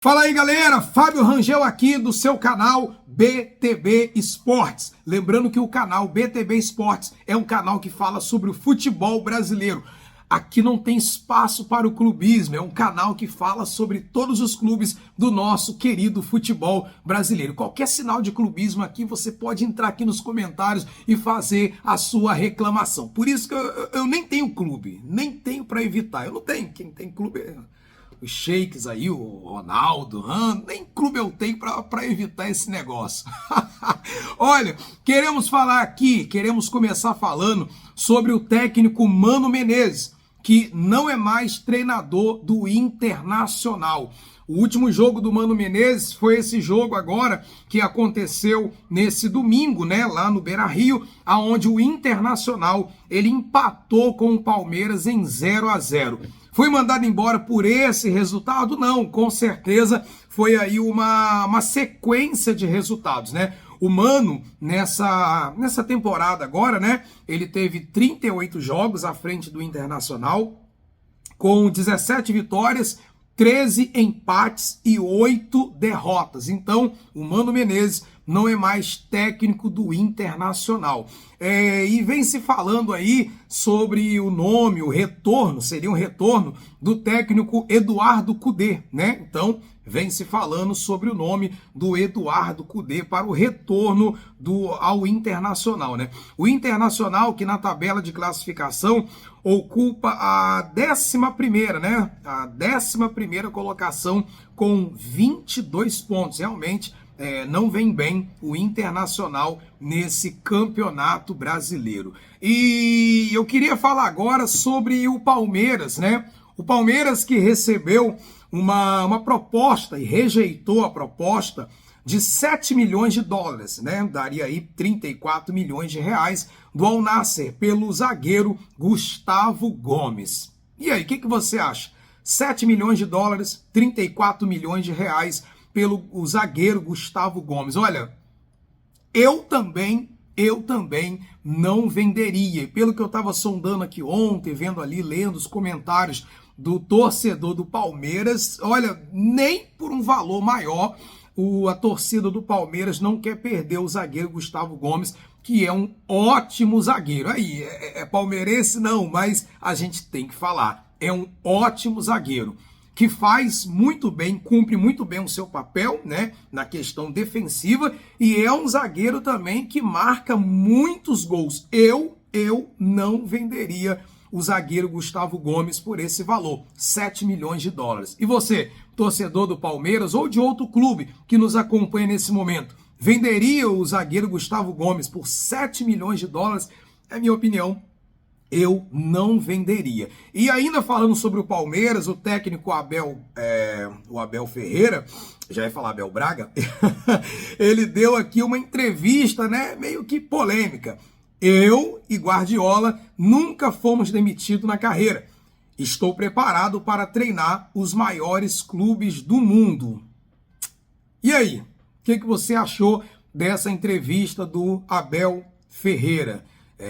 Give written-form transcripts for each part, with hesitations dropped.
Fala aí, galera, Fábio Rangel aqui do seu canal BTB Esportes. Lembrando que o canal BTB Esportes é um canal que fala sobre o futebol brasileiro. Aqui não tem espaço para o clubismo, é um canal que fala sobre todos os clubes do nosso querido futebol brasileiro. Qualquer sinal de clubismo aqui, você pode entrar aqui nos comentários e fazer a sua reclamação. Por isso que eu nem tenho clube, nem tenho para evitar. Eu não tenho, quem tem clube os sheiks aí, o Ronaldo, nem clube eu tenho para evitar esse negócio. Olha, queremos falar aqui, queremos começar falando sobre o técnico Mano Menezes, que não é mais treinador do Internacional. O último jogo do Mano Menezes foi esse jogo agora que aconteceu nesse domingo, né, lá no Beira-Rio, aonde o Internacional ele empatou com o Palmeiras em 0-0. Foi mandado embora por esse resultado? Não, com certeza foi aí uma sequência de resultados, né? O Mano, nessa temporada agora, né? Ele teve 38 jogos à frente do Internacional, com 17 vitórias, 13 empates e 8 derrotas. Então, o Mano Menezes não é mais técnico do Internacional. E vem se falando aí sobre o nome, o retorno, seria um retorno do técnico Eduardo Cudê, né? Então, vem se falando sobre o nome do Eduardo Cudê para o retorno ao Internacional, né? O Internacional, que na tabela de classificação ocupa a 11ª, né? A 11ª colocação com 22 pontos. Realmente, não vem bem o Internacional nesse campeonato brasileiro. E eu queria falar agora sobre o Palmeiras, né? O Palmeiras que recebeu uma proposta e rejeitou a proposta de 7 milhões de dólares, né? Daria aí 34 milhões de reais do Al Nassr pelo zagueiro Gustavo Gomes. E aí, o que você acha? 7 milhões de dólares, 34 milhões de reais pelo zagueiro Gustavo Gomes. Olha, eu também não venderia. Pelo que eu estava sondando aqui ontem, vendo ali, lendo os comentários do torcedor do Palmeiras, olha, nem por um valor maior a torcida do Palmeiras não quer perder o zagueiro Gustavo Gomes, que é um ótimo zagueiro. Aí, é palmeirense? Não, mas a gente tem que falar. É um ótimo zagueiro, que faz muito bem, cumpre muito bem o seu papel, né, na questão defensiva, e é um zagueiro também que marca muitos gols. Eu não venderia o zagueiro Gustavo Gomes por esse valor, 7 milhões de dólares. E você, torcedor do Palmeiras ou de outro clube que nos acompanha nesse momento, venderia o zagueiro Gustavo Gomes por 7 milhões de dólares? É minha opinião. Eu não venderia. E ainda falando sobre o Palmeiras, o técnico Abel Ferreira, já ia falar Abel Braga, ele deu aqui uma entrevista, né, meio que polêmica. Eu e Guardiola nunca fomos demitidos na carreira. Estou preparado para treinar os maiores clubes do mundo. E aí, o que você achou dessa entrevista do Abel Ferreira?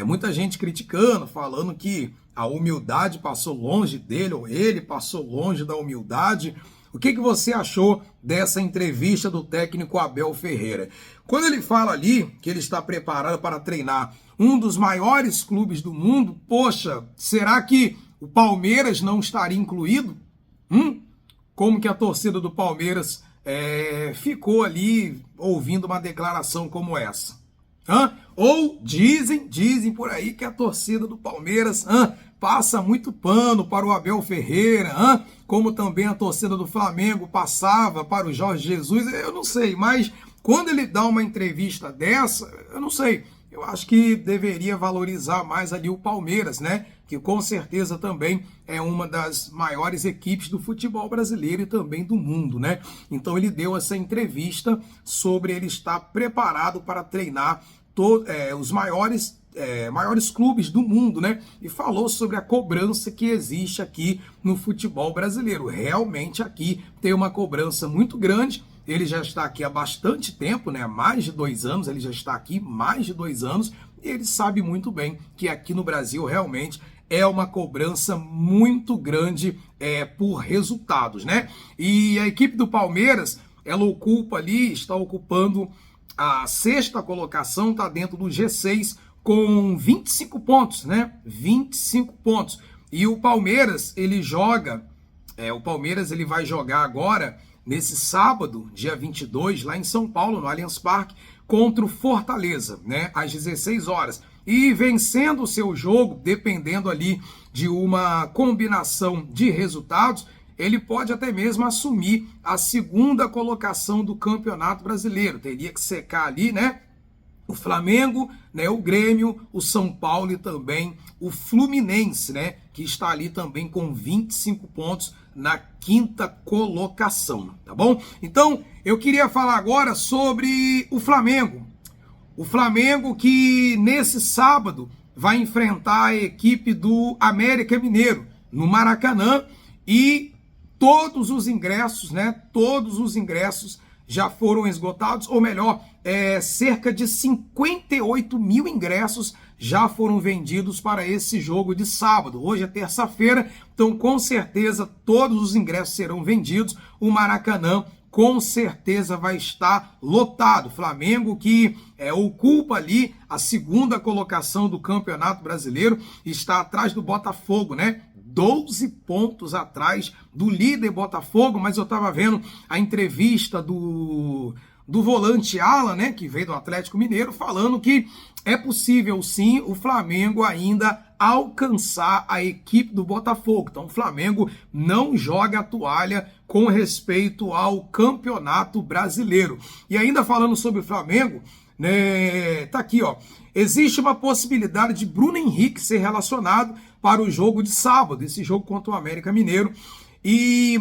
Muita gente criticando, falando que a humildade passou longe dele, ou ele passou longe da humildade. O que você achou dessa entrevista do técnico Abel Ferreira? Quando ele fala ali que ele está preparado para treinar um dos maiores clubes do mundo, poxa, será que o Palmeiras não estaria incluído? Como que a torcida do Palmeiras ficou ali ouvindo uma declaração como essa? Ou dizem por aí que a torcida do Palmeiras passa muito pano para o Abel Ferreira, como também a torcida do Flamengo passava para o Jorge Jesus. Eu não sei, mas quando ele dá uma entrevista dessa, eu não sei. Eu acho que deveria valorizar mais ali o Palmeiras, né? Que com certeza também é uma das maiores equipes do futebol brasileiro e também do mundo, né? Então ele deu essa entrevista sobre ele estar preparado para treinar os maiores clubes do mundo, né? E falou sobre a cobrança que existe aqui no futebol brasileiro. Realmente aqui tem uma cobrança muito grande. Ele já está aqui há bastante tempo, né? Há mais de 2 anos, ele já está aqui mais de 2 anos, e ele sabe muito bem que aqui no Brasil realmente é uma cobrança muito grande por resultados, né? E a equipe do Palmeiras, ela ocupa ali, está ocupando a sexta colocação, está dentro do G6 com 25 pontos, né? 25 pontos. E o Palmeiras, ele vai jogar agora, nesse sábado, dia 22, lá em São Paulo, no Allianz Parque, contra o Fortaleza, né? Às 16 horas. E vencendo o seu jogo, dependendo ali de uma combinação de resultados, ele pode até mesmo assumir a segunda colocação do Campeonato Brasileiro. Teria que secar ali, né? O Flamengo, né, o Grêmio, o São Paulo e também o Fluminense, né, que está ali também com 25 pontos na quinta colocação, tá bom? Então, eu queria falar agora sobre o Flamengo. O Flamengo que nesse sábado vai enfrentar a equipe do América Mineiro no Maracanã e todos os ingressos, né, todos os ingressos já foram esgotados, ou melhor, cerca de 58 mil ingressos já foram vendidos para esse jogo de sábado. Hoje é terça-feira, então com certeza todos os ingressos serão vendidos. O Maracanã com certeza vai estar lotado. Flamengo que ocupa ali a segunda colocação do Campeonato Brasileiro, está atrás do Botafogo, né? 12 pontos atrás do líder Botafogo, mas eu estava vendo a entrevista do volante Alan, né, que veio do Atlético Mineiro, falando que é possível sim o Flamengo ainda alcançar a equipe do Botafogo. Então o Flamengo não joga a toalha com respeito ao Campeonato Brasileiro. E ainda falando sobre o Flamengo, né, tá aqui, ó. Existe uma possibilidade de Bruno Henrique ser relacionado para o jogo de sábado, esse jogo contra o América Mineiro.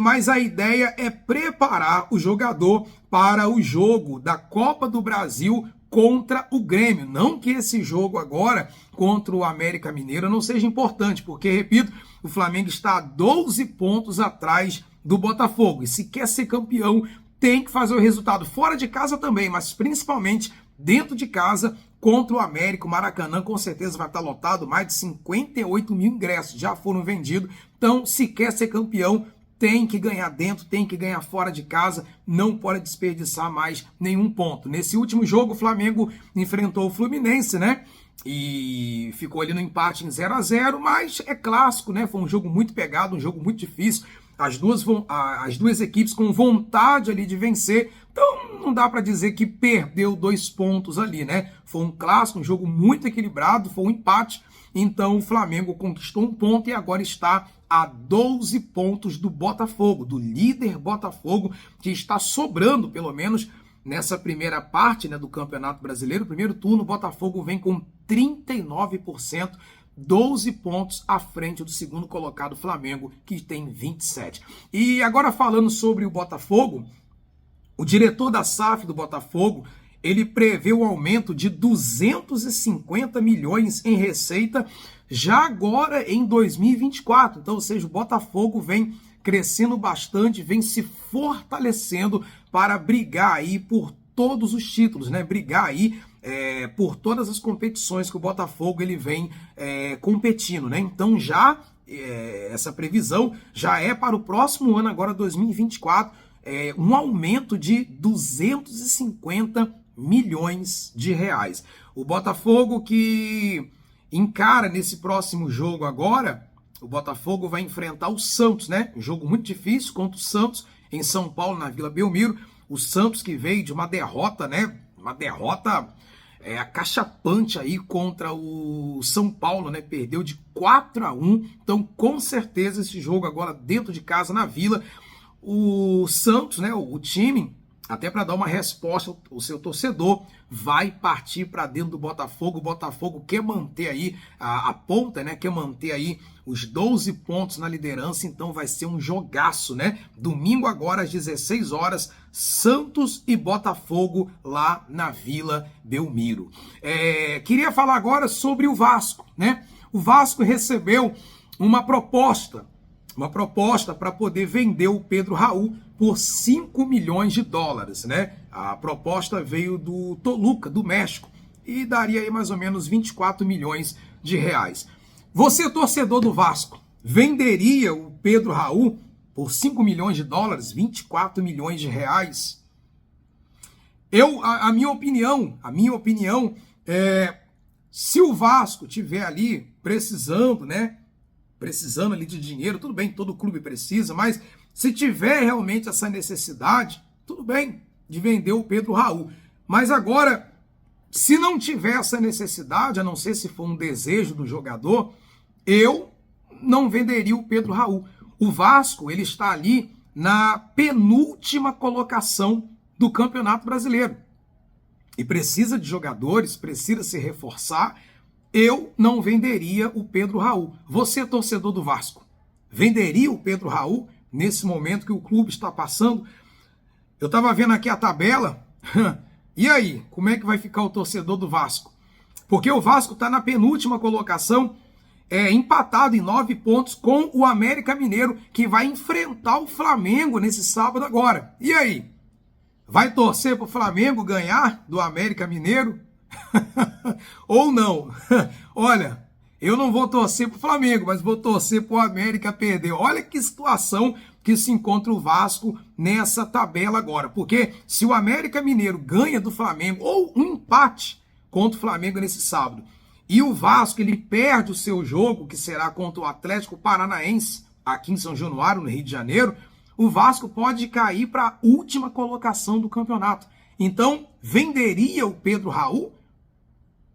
Mas a ideia é preparar o jogador para o jogo da Copa do Brasil contra o Grêmio. Não que esse jogo agora contra o América Mineiro não seja importante, porque, repito, o Flamengo está a 12 pontos atrás do Botafogo. E se quer ser campeão, tem que fazer o resultado fora de casa também, mas principalmente dentro de casa contra o América. O Maracanã com certeza vai estar lotado, mais de 58 mil ingressos já foram vendidos. Então, se quer ser campeão, tem que ganhar dentro, tem que ganhar fora de casa, não pode desperdiçar mais nenhum ponto. Nesse último jogo, o Flamengo enfrentou o Fluminense, né? E ficou ali no empate em 0-0, mas é clássico, né? Foi um jogo muito pegado, um jogo muito difícil. As duas equipes com vontade ali de vencer, então não dá para dizer que perdeu 2 pontos ali, né? Foi um clássico, um jogo muito equilibrado, foi um empate. Então o Flamengo conquistou 1 ponto e agora está a 12 pontos do Botafogo, do líder Botafogo, que está sobrando, pelo menos nessa primeira parte, né, do Campeonato Brasileiro. Primeiro turno, o Botafogo vem com 39%, 12 pontos à frente do segundo colocado Flamengo, que tem 27. E agora falando sobre o Botafogo, o diretor da SAF do Botafogo, ele prevê o aumento de 250 milhões em receita já agora em 2024. Então, ou seja, o Botafogo vem crescendo bastante, vem se fortalecendo para brigar aí por todos os títulos, né? Brigar aí por todas as competições que o Botafogo ele vem competindo, né? Então já essa previsão já é para o próximo ano, agora 2024, um aumento de 250 milhões de reais. O Botafogo que encara nesse próximo jogo agora, o Botafogo vai enfrentar o Santos, né? Um jogo muito difícil contra o Santos em São Paulo, na Vila Belmiro. O Santos que veio de uma derrota, né? Uma derrota acachapante aí contra o São Paulo, né? Perdeu de 4-1. Então, com certeza, esse jogo agora dentro de casa, na Vila, o Santos, né? O time, até para dar uma resposta, o seu torcedor vai partir para dentro do Botafogo. O Botafogo quer manter aí a ponta, né? Quer manter aí os 12 pontos na liderança, então vai ser um jogaço, né? Domingo agora às 16 horas, Santos e Botafogo lá na Vila Belmiro. Queria falar agora sobre o Vasco, né? O Vasco recebeu uma proposta para poder vender o Pedro Raul por 5 milhões de dólares, né? A proposta veio do Toluca, do México, e daria aí mais ou menos 24 milhões de reais. Você, torcedor do Vasco, venderia o Pedro Raul por 5 milhões de dólares, 24 milhões de reais? A minha opinião é, se o Vasco tiver ali precisando, né? Precisando ali de dinheiro, tudo bem, todo clube precisa, mas se tiver realmente essa necessidade, tudo bem de vender o Pedro Raul. Mas agora, se não tiver essa necessidade, a não ser se for um desejo do jogador, eu não venderia o Pedro Raul. O Vasco, ele está ali na penúltima colocação do Campeonato Brasileiro. E precisa de jogadores, precisa se reforçar. Eu não venderia o Pedro Raul. Você, torcedor do Vasco, venderia o Pedro Raul nesse momento que o clube está passando? Eu estava vendo aqui a tabela. E aí, como é que vai ficar o torcedor do Vasco? Porque o Vasco está na penúltima colocação, empatado em 9 pontos com o América Mineiro, que vai enfrentar o Flamengo nesse sábado agora. E aí? Vai torcer para o Flamengo ganhar do América Mineiro? Ou não? Olha, eu não vou torcer para o Flamengo, mas vou torcer para o América perder. Olha que situação que se encontra o Vasco nessa tabela agora. Porque se o América Mineiro ganha do Flamengo, ou um empate contra o Flamengo nesse sábado, e o Vasco ele perde o seu jogo, que será contra o Atlético Paranaense, aqui em São Januário, no Rio de Janeiro, o Vasco pode cair para a última colocação do campeonato. Então, venderia o Pedro Raul?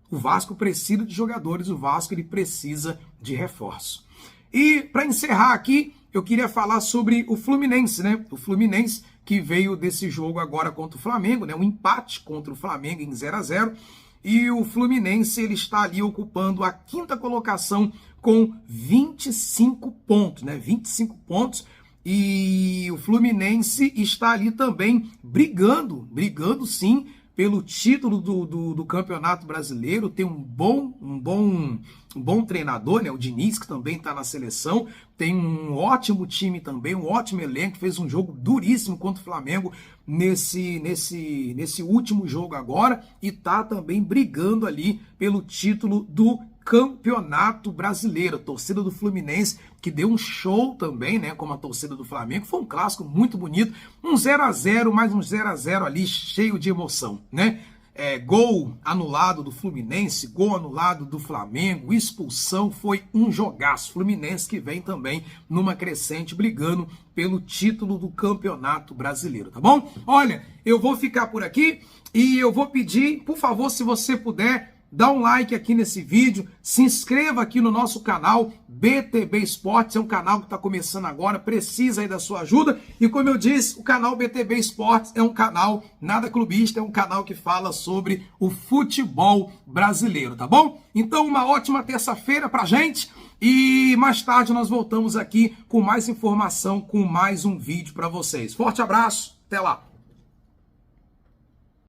O Vasco precisa de jogadores, o Vasco ele precisa de reforço. E para encerrar aqui, eu queria falar sobre o Fluminense, né? O Fluminense que veio desse jogo agora contra o Flamengo, né? Um empate contra o Flamengo em 0-0. E o Fluminense ele está ali ocupando a 5ª colocação com 25 pontos, né? 25 pontos. E o Fluminense está ali também brigando sim, pelo título do Campeonato Brasileiro. Tem um bom treinador, né? O Diniz, que também está na seleção. Tem um ótimo time também, um ótimo elenco. Fez um jogo duríssimo contra o Flamengo nesse último jogo agora. E está também brigando ali pelo título do Campeonato Brasileiro. A torcida do Fluminense, que deu um show também, né, como a torcida do Flamengo. Foi um clássico muito bonito, um 0-0, mais um 0-0 ali, cheio de emoção, né? Gol anulado do Fluminense, gol anulado do Flamengo, expulsão, foi um jogaço. Fluminense que vem também numa crescente, brigando pelo título do Campeonato Brasileiro, tá bom? Olha, eu vou ficar por aqui e eu vou pedir, por favor, se você puder, dá um like aqui nesse vídeo, se inscreva aqui no nosso canal BTB Esportes, é um canal que está começando agora, precisa aí da sua ajuda. E como eu disse, o canal BTB Esportes é um canal nada clubista, é um canal que fala sobre o futebol brasileiro, tá bom? Então uma ótima terça-feira pra gente e mais tarde nós voltamos aqui com mais informação, com mais um vídeo para vocês. Forte abraço, até lá!